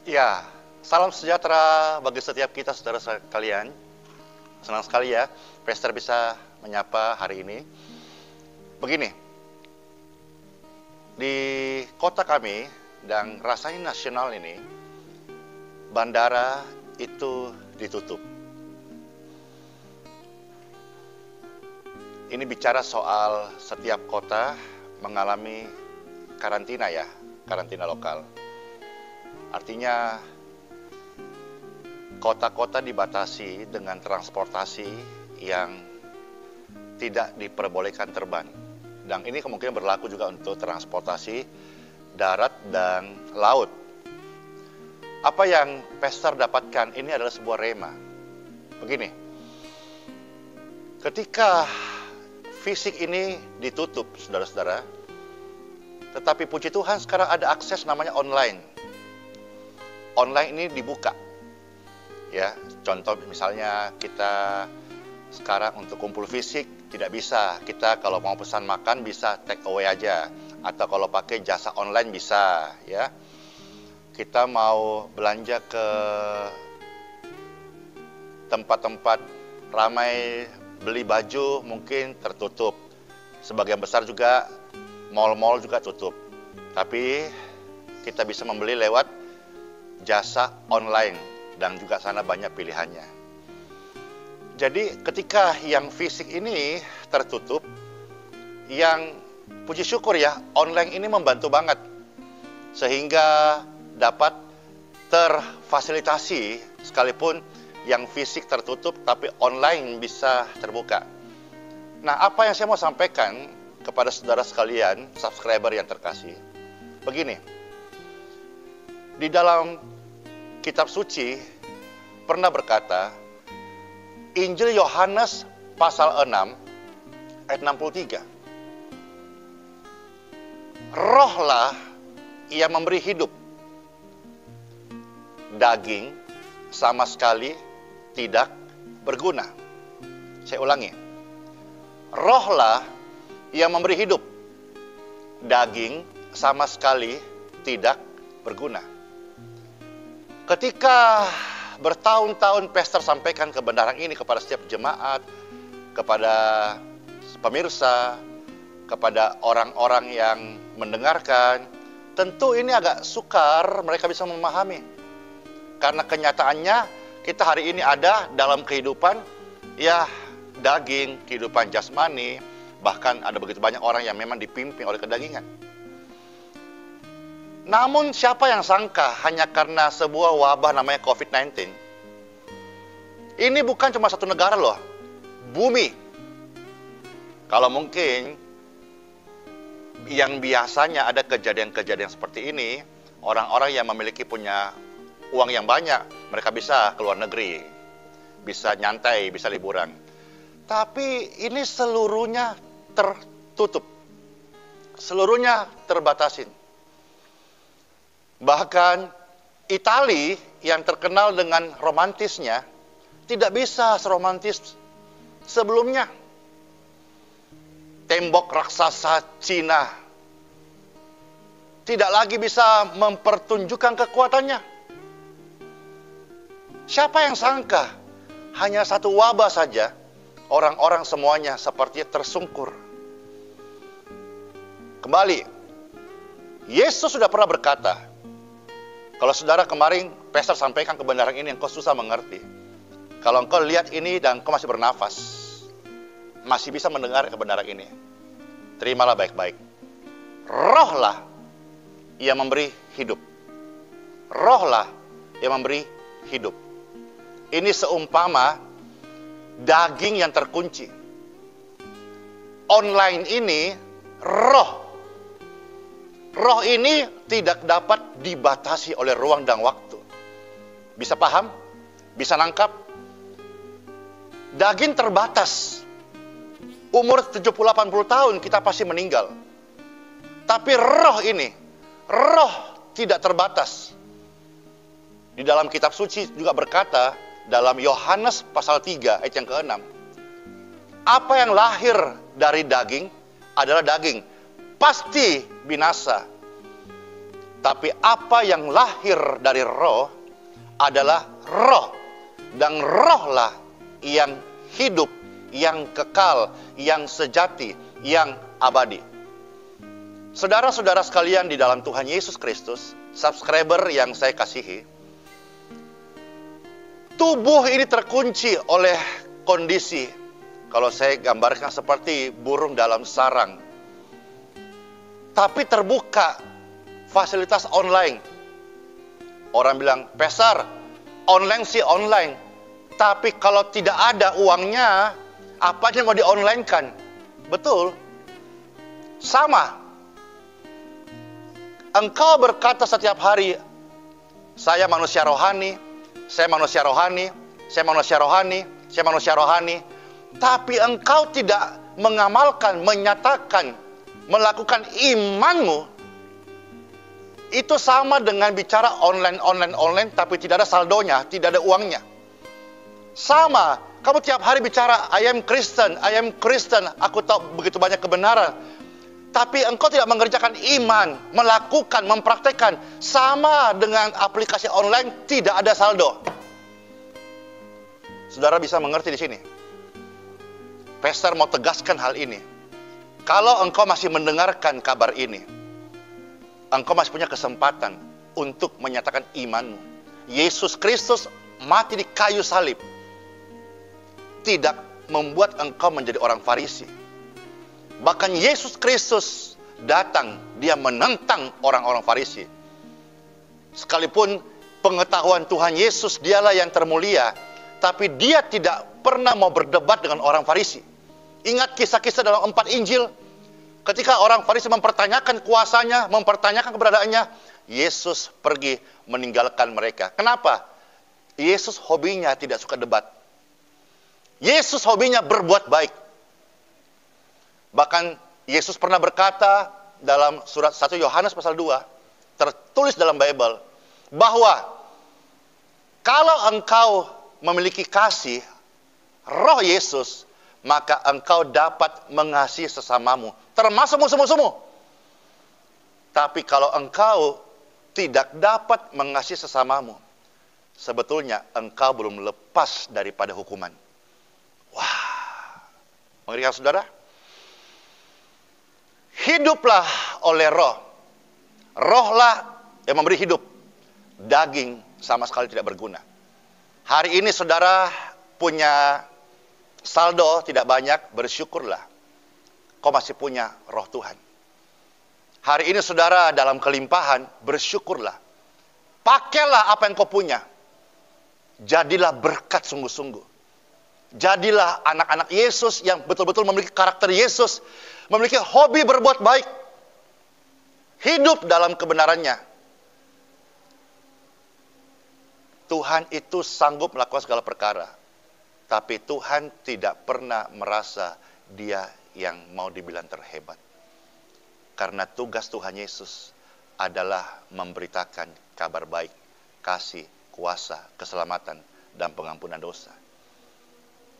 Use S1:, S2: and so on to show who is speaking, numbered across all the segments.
S1: Ya, salam sejahtera bagi setiap kita saudara sekalian. Senang sekali ya, Pastor bisa menyapa hari ini. Begini, di kota kami dan rasanya nasional ini, bandara itu ditutup. Ini bicara soal setiap kota mengalami karantina ya, karantina lokal. Artinya kota-kota dibatasi dengan transportasi yang tidak diperbolehkan terbang. Dan ini kemungkinan berlaku juga untuk transportasi darat dan laut. Apa yang Pastor dapatkan ini adalah sebuah rema. Begini, ketika fisik ini ditutup, saudara-saudara, tetapi puji Tuhan sekarang ada akses namanya online. Online ini dibuka, ya. Contoh misalnya kita sekarang untuk kumpul fisik tidak bisa. Kita kalau mau pesan makan bisa take away aja, atau kalau pakai jasa online bisa, ya. Kita mau belanja ke tempat-tempat ramai beli baju mungkin tertutup. Sebagian besar juga mall-mall juga tutup. Tapi kita bisa membeli lewat jasa online dan juga sana banyak pilihannya. Jadi ketika yang fisik ini tertutup, yang puji syukur ya, online ini membantu banget sehingga dapat terfasilitasi sekalipun yang fisik tertutup tapi online bisa terbuka. Nah, apa yang saya mau sampaikan kepada saudara sekalian, subscriber yang terkasih, begini. Di dalam kitab suci pernah berkata, Injil Yohanes pasal 6 ayat 63. Rohlah yang memberi hidup. Daging sama sekali tidak berguna. Saya ulangi. Rohlah yang memberi hidup. Daging sama sekali tidak berguna. Ketika bertahun-tahun Pastor sampaikan kebenaran ini kepada setiap jemaat, kepada pemirsa, kepada orang-orang yang mendengarkan, tentu ini agak sukar mereka bisa memahami. Karena kenyataannya kita hari ini ada dalam kehidupan ya daging, kehidupan jasmani, bahkan ada begitu banyak orang yang memang dipimpin oleh kedagingan. Namun siapa yang sangka hanya karena sebuah wabah namanya COVID-19. Ini bukan cuma satu negara loh. Bumi. Kalau mungkin yang biasanya ada kejadian-kejadian seperti ini, orang-orang yang memiliki punya uang yang banyak, mereka bisa keluar negeri, bisa nyantai, bisa liburan. Tapi ini seluruhnya tertutup. Seluruhnya terbatasin. Bahkan Itali yang terkenal dengan romantisnya tidak bisa seromantis sebelumnya. Tembok raksasa Cina tidak lagi bisa mempertunjukkan kekuatannya. Siapa yang sangka hanya satu wabah saja orang-orang semuanya seperti tersungkur. Kembali, Yesus sudah pernah berkata, kalau saudara kemarin Pastor sampaikan kebenaran ini yang kau susah mengerti. Kalau engkau lihat ini dan engkau masih bernafas, masih bisa mendengar kebenaran ini, terimalah baik-baik. Rohlah yang memberi hidup. Rohlah yang memberi hidup. Ini seumpama daging yang terkunci. Online ini roh. Roh ini tidak dapat dibatasi oleh ruang dan waktu. Bisa paham? Bisa nangkap? Daging terbatas. Umur 70-80 tahun kita pasti meninggal. Tapi roh ini, roh tidak terbatas. Di dalam kitab suci juga berkata, dalam Yohanes pasal 3 ayat yang ke-6. Apa yang lahir dari daging adalah daging. Pasti binasa. Tapi apa yang lahir dari roh adalah roh. Dan rohlah yang hidup, yang kekal, yang sejati, yang abadi. Saudara-saudara sekalian di dalam Tuhan Yesus Kristus, subscriber yang saya kasihi, tubuh ini terkunci oleh kondisi, kalau saya gambarkan seperti burung dalam sarang. Tapi terbuka fasilitas online. Orang bilang, Pastor, online sih online. Tapi kalau tidak ada uangnya, apa aja mau di-online-kan? Betul. Sama. Engkau berkata setiap hari, saya manusia rohani, saya manusia rohani, saya manusia rohani, saya manusia rohani. Tapi engkau tidak mengamalkan, menyatakan, melakukan imanmu, itu sama dengan bicara online, tapi tidak ada saldonya, tidak ada uangnya. Sama, kamu tiap hari bicara, I am Kristen, aku tahu begitu banyak kebenaran. Tapi engkau tidak mengerjakan iman, melakukan, mempraktekkan. Sama dengan aplikasi online, tidak ada saldo. Saudara bisa mengerti di sini. Pastor mau tegaskan hal ini. Kalau engkau masih mendengarkan kabar ini, engkau masih punya kesempatan untuk menyatakan imanmu. Yesus Kristus mati di kayu salib tidak membuat engkau menjadi orang Farisi. Bahkan Yesus Kristus datang, dia menentang orang-orang Farisi. Sekalipun pengetahuan Tuhan Yesus dialah yang termulia, tapi dia tidak pernah mau berdebat dengan orang Farisi. Ingat kisah-kisah dalam 4 Injil, ketika orang Farisi mempertanyakan kuasanya, mempertanyakan keberadaannya, Yesus pergi meninggalkan mereka. Kenapa? Yesus hobinya tidak suka debat. Yesus hobinya berbuat baik. Bahkan Yesus pernah berkata dalam surat 1 Yohanes pasal 2, tertulis dalam Bible, bahwa kalau engkau memiliki kasih, roh Yesus, maka engkau dapat mengasihi sesamamu, termasuk musuh-musuhmu. Tapi kalau engkau tidak dapat mengasihi sesamamu, sebetulnya engkau belum lepas daripada hukuman. Wah, mengerikan saudara. Hiduplah oleh roh. Rohlah yang memberi hidup. Daging sama sekali tidak berguna. Hari ini saudara punya saldo tidak banyak, bersyukurlah. Kau masih punya roh Tuhan. Hari ini saudara dalam kelimpahan, bersyukurlah. Pakailah apa yang kau punya. Jadilah berkat sungguh-sungguh. Jadilah anak-anak Yesus yang betul-betul memiliki karakter Yesus. Memiliki hobi berbuat baik. Hidup dalam kebenarannya. Tuhan itu sanggup melakukan segala perkara. Tapi Tuhan tidak pernah merasa dia yang mau dibilang terhebat. Karena tugas Tuhan Yesus adalah memberitakan kabar baik, kasih, kuasa, keselamatan, dan pengampunan dosa.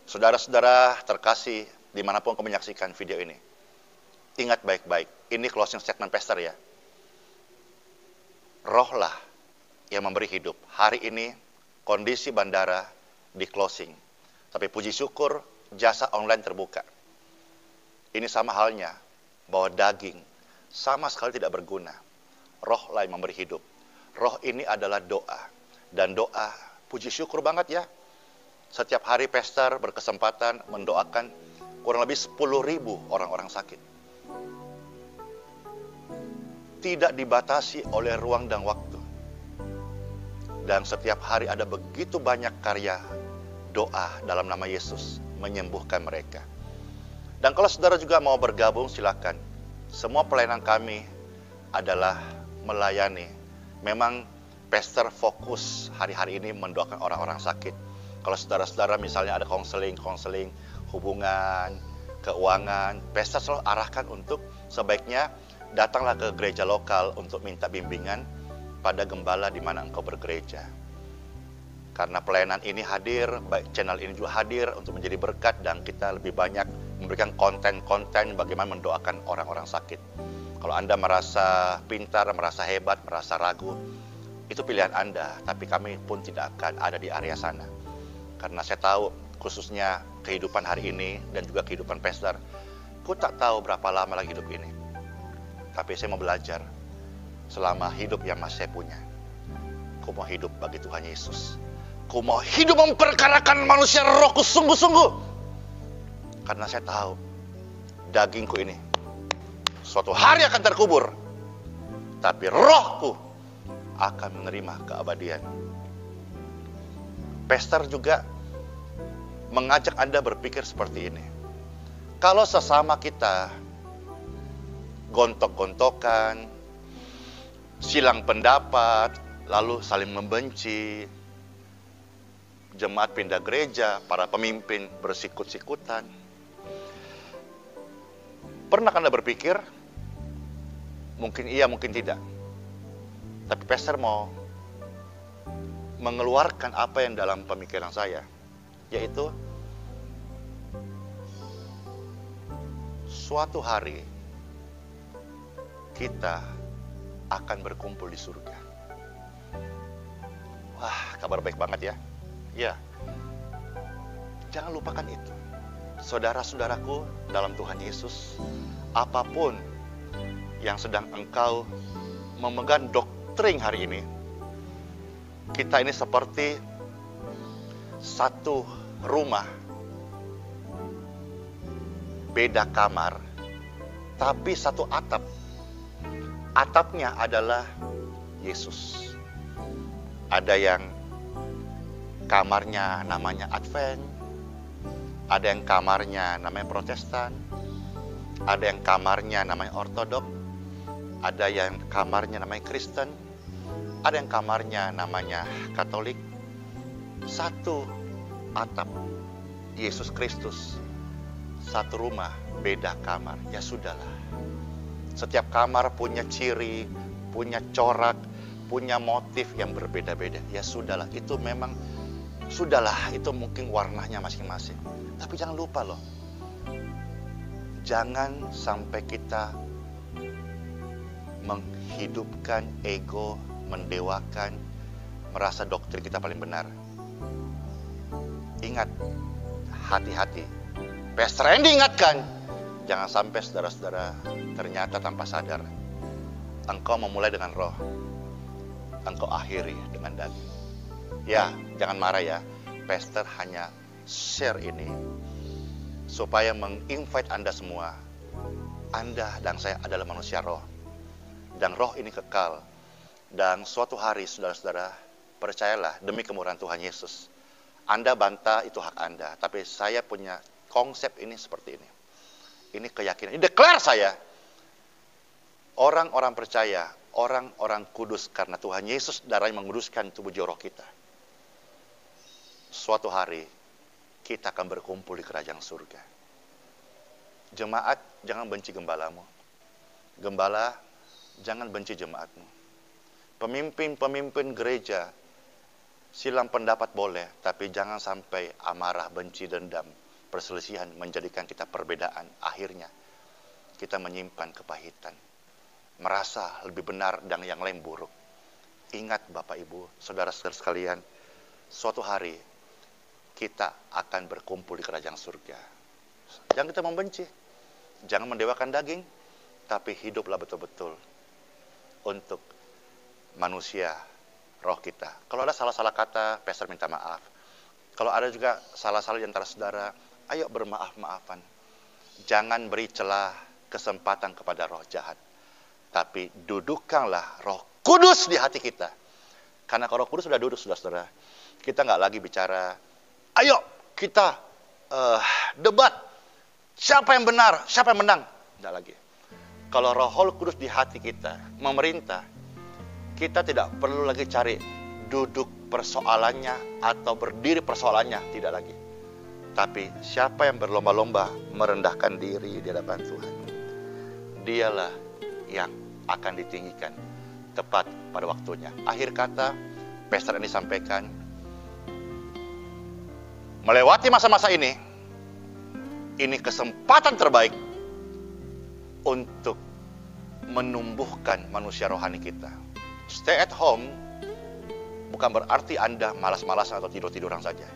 S1: Saudara-saudara terkasih, dimanapun kau menyaksikan video ini, ingat baik-baik, ini closing statement pastor ya. Rohlah yang memberi hidup. Hari ini kondisi bandara di closing. Tapi puji syukur jasa online terbuka. Ini sama halnya bahwa daging sama sekali tidak berguna. Roh lain memberi hidup. Roh ini adalah doa. Dan doa, puji syukur banget ya. Setiap hari pastor berkesempatan mendoakan kurang lebih 10.000 orang-orang sakit. Tidak dibatasi oleh ruang dan waktu. Dan setiap hari ada begitu banyak karya doa dalam nama Yesus menyembuhkan mereka. Dan kalau saudara juga mau bergabung, silakan. Semua pelayanan kami adalah melayani. Memang pastor fokus hari-hari ini mendoakan orang-orang sakit. Kalau saudara-saudara misalnya ada konseling hubungan, keuangan, pastor selalu arahkan untuk sebaiknya datanglah ke gereja lokal untuk minta bimbingan pada gembala di mana engkau bergereja. Karena pelayanan ini hadir, baik channel ini juga hadir untuk menjadi berkat dan kita lebih banyak memberikan konten-konten bagaimana mendoakan orang-orang sakit. Kalau Anda merasa pintar, merasa hebat, merasa ragu, itu pilihan Anda. Tapi kami pun tidak akan ada di area sana. Karena saya tahu khususnya kehidupan hari ini dan juga kehidupan pastor. Ku tak tahu berapa lama lagi hidup ini. Tapi saya mau belajar selama hidup yang masih saya punya. Ku mau hidup bagi Tuhan Yesus. Ku mau hidup memperkarakan manusia rohku sungguh-sungguh. Karena saya tahu dagingku ini suatu hari akan terkubur. Tapi rohku akan menerima keabadian. Pastor juga mengajak Anda berpikir seperti ini. Kalau sesama kita gontok-gontokan, silang pendapat, lalu saling membenci, jemaat pindah gereja, para pemimpin bersikut-sikutan. Pernah Anda berpikir, mungkin iya, mungkin tidak. Tapi pastor mau mengeluarkan apa yang dalam pemikiran saya, yaitu suatu hari kita akan berkumpul di surga. Wah, kabar baik banget ya. Ya, jangan lupakan itu. Saudara-saudaraku dalam Tuhan Yesus, apapun yang sedang engkau memegang doktrin hari ini, kita ini seperti satu rumah, beda kamar, tapi satu atap. Atapnya adalah Yesus. Ada yang kamarnya namanya Advent, ada yang kamarnya namanya Protestan, ada yang kamarnya namanya Ortodok, ada yang kamarnya namanya Kristen, ada yang kamarnya namanya Katolik. Satu atap, Yesus Kristus. Satu rumah, beda kamar. Ya sudahlah. Setiap kamar punya ciri, punya corak, punya motif yang berbeda-beda. Ya sudahlah, itu memang sudahlah, itu mungkin warnanya masing-masing. Tapi jangan lupa loh, jangan sampai kita menghidupkan ego, mendewakan, merasa doktrin kita paling benar. Ingat, hati-hati. Pastor Randy ingatkan, jangan sampai saudara-saudara ternyata tanpa sadar engkau memulai dengan roh, engkau akhiri dengan daging. Ya, jangan marah ya. Pastor hanya share ini supaya menginvite Anda semua. Anda dan saya adalah manusia roh. Dan roh ini kekal. Dan suatu hari, saudara-saudara, percayalah demi kemurahan Tuhan Yesus. Anda bantah, itu hak Anda. Tapi saya punya konsep ini seperti ini. Ini keyakinan, ini declare saya. Orang-orang percaya, orang-orang kudus karena Tuhan Yesus darahnya menguduskan tubuh jiwa roh kita. Suatu hari kita akan berkumpul di kerajaan surga. Jemaat, jangan benci gembalamu. Gembala, jangan benci jemaatmu. Pemimpin-pemimpin gereja, silang pendapat boleh, tapi jangan sampai amarah, benci, dendam, perselisihan menjadikan kita perbedaan. Akhirnya kita menyimpan kepahitan, merasa lebih benar dan yang lain buruk. Ingat Bapak Ibu, saudara-saudara sekalian, suatu hari kita akan berkumpul di kerajaan surga. Jangan kita membenci, jangan mendewakan daging, tapi hiduplah betul-betul untuk manusia roh kita. Kalau ada salah-salah kata, pastor minta maaf. Kalau ada juga salah-salah di antara saudara, ayo bermaaf-maafan. Jangan beri celah kesempatan kepada roh jahat. Tapi dudukkanlah roh kudus di hati kita. Karena kalau roh kudus sudah duduk, saudara-saudara, kita nggak lagi bicara, ayo kita debat. Siapa yang benar, siapa yang menang. Nggak lagi. Kalau roh kudus di hati kita, memerintah, kita tidak perlu lagi cari duduk persoalannya atau berdiri persoalannya, tidak lagi. Tapi siapa yang berlomba-lomba merendahkan diri di hadapan Tuhan, dialah yang akan ditinggikan tepat pada waktunya. Akhir kata, pastor ini sampaikan, melewati masa-masa ini kesempatan terbaik untuk menumbuhkan manusia rohani kita. Stay at home bukan berarti Anda malas-malasan atau tidur-tiduran saja.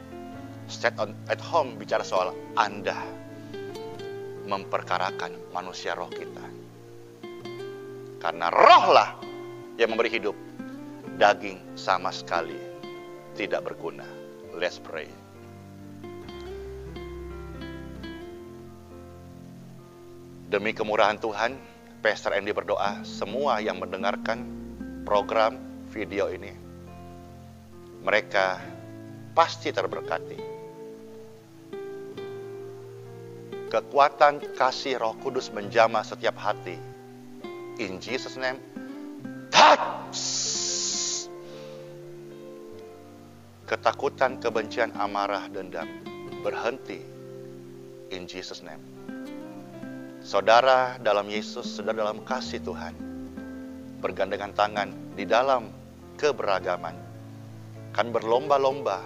S1: Stay at home bicara soal Anda memperkarakan manusia roh kita. Karena rohlah yang memberi hidup. Daging sama sekali tidak berguna. Let's pray. Demi kemurahan Tuhan, Pastor Andy berdoa semua yang mendengarkan program video ini, mereka pasti terberkati. Kekuatan kasih Roh Kudus menjamah setiap hati. In Jesus' name, touch! Ketakutan, kebencian, amarah, dendam berhenti. In Jesus' name. Saudara dalam Yesus, saudara dalam kasih Tuhan, bergandengan tangan di dalam keberagaman, kan berlomba-lomba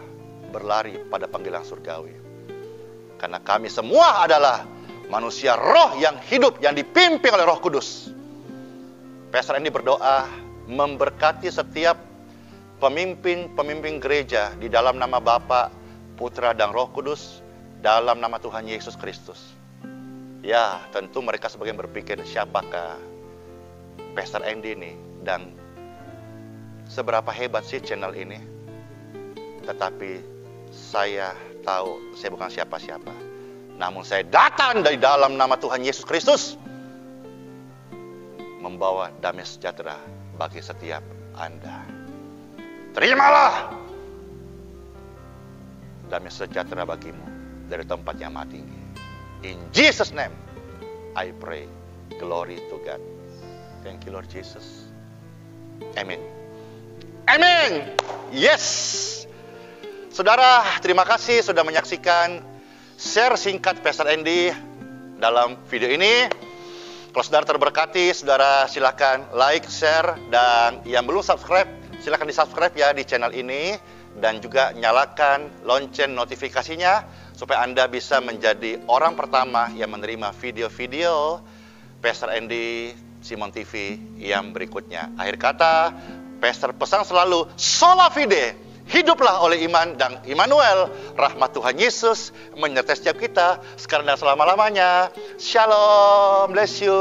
S1: berlari pada panggilan surgawi. Karena kami semua adalah manusia roh yang hidup, yang dipimpin oleh Roh Kudus. Pastor Andy berdoa memberkati setiap pemimpin gereja di dalam nama Bapa, Putra, dan Roh Kudus, dalam nama Tuhan Yesus Kristus. Ya, tentu mereka sebagian berpikir, siapakah Pastor Andy ini dan seberapa hebat sih channel ini? Tetapi saya tahu saya bukan siapa-siapa. Namun saya datang dari dalam nama Tuhan Yesus Kristus, membawa damai sejahtera bagi setiap Anda. Terimalah damai sejahtera bagimu dari tempat yang maha tinggi. In Jesus' name, I pray. Glory to God. Thank you, Lord Jesus. Amen. Amen. Yes. Saudara, terima kasih sudah menyaksikan share singkat Pastor Andy dalam video ini. Kalau saudara terberkati, saudara silakan like, share, dan yang belum subscribe, silakan di-subscribe ya di channel ini, dan juga nyalakan lonceng notifikasinya supaya Anda bisa menjadi orang pertama yang menerima video-video Pastor Andy Simon TV yang berikutnya. Akhir kata, Pastor pesan selalu, sola fide, hiduplah oleh iman, dan Immanuel, rahmat Tuhan Yesus menyertai setiap kita sekarang dan selama-lamanya. Shalom, bless you.